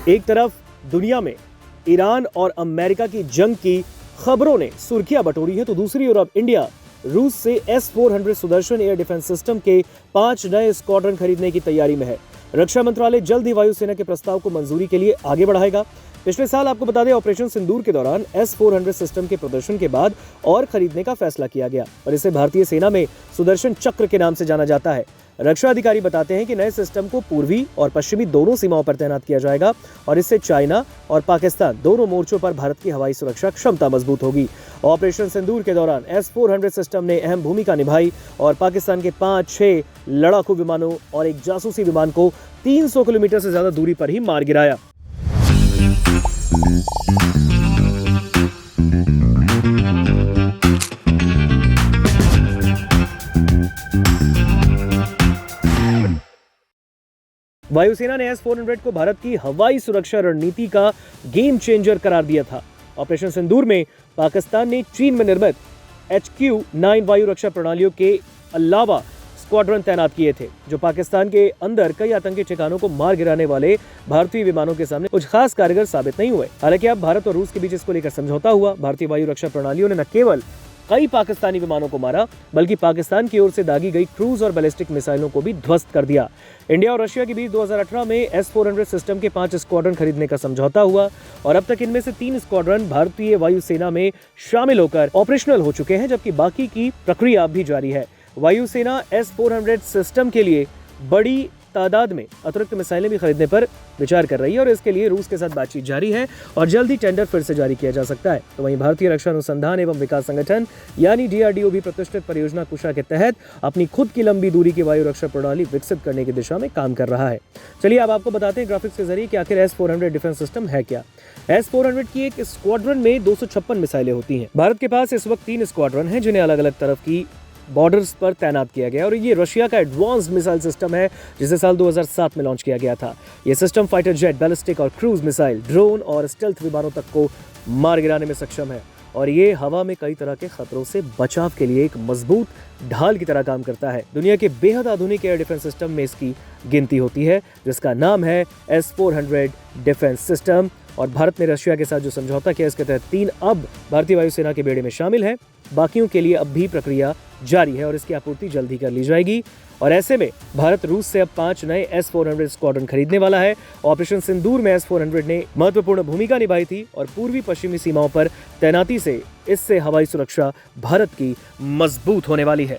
एक तरफ दुनिया में ईरान और अमेरिका की जंग की खबरों ने सुर्खियां बटोरी है, तो दूसरी ओर अब इंडिया रूस से S-400 Sudarshan air defence system के 5 नए स्क्वाड्रन खरीदने की तैयारी में है। रक्षा मंत्रालय जल्द ही वायुसेना के प्रस्ताव को मंजूरी के लिए आगे बढ़ाएगा। पिछले साल आपको बता दें, ऑपरेशन सिंदूर के दौरान S-400 सिस्टम के प्रदर्शन के बाद और खरीदने का फैसला किया गया और इसे भारतीय सेना में सुदर्शन चक्र के नाम से जाना जाता है। रक्षा अधिकारी बताते हैं कि नए सिस्टम को पूर्वी और पश्चिमी दोनों सीमाओं पर तैनात किया जाएगा और इससे चाइना और पाकिस्तान दोनों मोर्चों पर भारत की हवाई सुरक्षा क्षमता मजबूत होगी। ऑपरेशन सिंदूर के दौरान S-400 सिस्टम ने अहम भूमिका निभाई और पाकिस्तान के 5-6 लड़ाकू विमानों और एक जासूसी विमान को 300 किलोमीटर से ज्यादा दूरी पर ही मार गिराया। वायुसेना ने S-400 को भारत की हवाई सुरक्षा रणनीति का गेम चेंजर करार दिया था। ऑपरेशन सिंदूर में पाकिस्तान ने चीन में निर्मित HQ-9 वायु रक्षा प्रणालियों के अलावा स्क्वाड्रन तैनात किए थे, जो पाकिस्तान के अंदर कई आतंकी ठिकानों को मार गिराने वाले भारतीय विमानों के सामने कुछ खास कारगर साबित नहीं हुए। हालांकि अब भारत और रूस के बीच इसको लेकर समझौता हुआ। भारतीय वायु रक्षा प्रणालियों ने न केवल कई पाकिस्तानी विमानों को मारा, बल्कि पाकिस्तान की ओर से दागी गई क्रूज और बैलिस्टिक मिसाइलों को भी ध्वस्त कर दिया। इंडिया और रशिया के बीच 2018 में S-400 सिस्टम के 5 स्क्वाड्रन खरीदने का समझौता हुआ और अब तक इनमें से 3 स्क्वाड्रन भारतीय वायुसेना में शामिल होकर ऑपरेशनल हो चुके हैं, जबकि बाकी की प्रक्रिया भी जारी है। वायुसेना S-400 सिस्टम के लिए बड़ी तादाद में अतिरिक्त मिसाइलें भी खरीदने पर विचार कर रही है और इसके लिए रूस के साथ बातचीत जारी है और जल्द ही टेंडर फिर से जारी किया जा सकता है। तो वहीं भारतीय रक्षा अनुसंधान एवं विकास संगठन यानी DRDO भी प्रतिष्ठित परियोजना कुशा के तहत अपनी खुद की लंबी दूरी की वायु रक्षा प्रणाली विकसित करने की दिशा में काम कर रहा है। चलिए अब आपको बताते हैं ग्राफिक्स के जरिए कि आखिर S-400 डिफेंस सिस्टम है क्या। S-400 की एक स्क्वाड्रन में 256 मिसाइलें होती हैं। भारत के पास इस वक्त 3 स्क्वाड्रन हैं जिन्हें अलग अलग तरफ की बॉर्डर्स पर तैनात किया गया और ये रशिया का एडवांस्ड मिसाइल सिस्टम है, जिसे साल 2007 में लॉन्च किया गया था। ये सिस्टम फाइटर जेट, बैलिस्टिक और क्रूज मिसाइल, ड्रोन और स्टेल्थ विमानों तक को मार गिराने में सक्षम है और ये हवा में कई तरह के खतरों से बचाव के लिए एक मजबूत ढाल की तरह काम करता है। दुनिया के बेहद आधुनिक एयर डिफेंस सिस्टम में इसकी गिनती होती है, जिसका नाम है S-400 डिफेंस सिस्टम। और भारत ने रशिया के साथ जो समझौता किया, इसके तहत 3 अब भारतीय वायुसेना के बेड़े में शामिल हैं। बाकियों के लिए अब भी प्रक्रिया जारी है और इसकी आपूर्ति जल्द ही कर ली जाएगी। और ऐसे में भारत रूस से अब 5 नए S-400 स्क्वाड्रन खरीदने वाला है। ऑपरेशन सिंदूर में S-400 ने महत्वपूर्ण भूमिका निभाई थी और पूर्वी पश्चिमी सीमाओं पर तैनाती से इससे हवाई सुरक्षा भारत की मजबूत होने वाली है।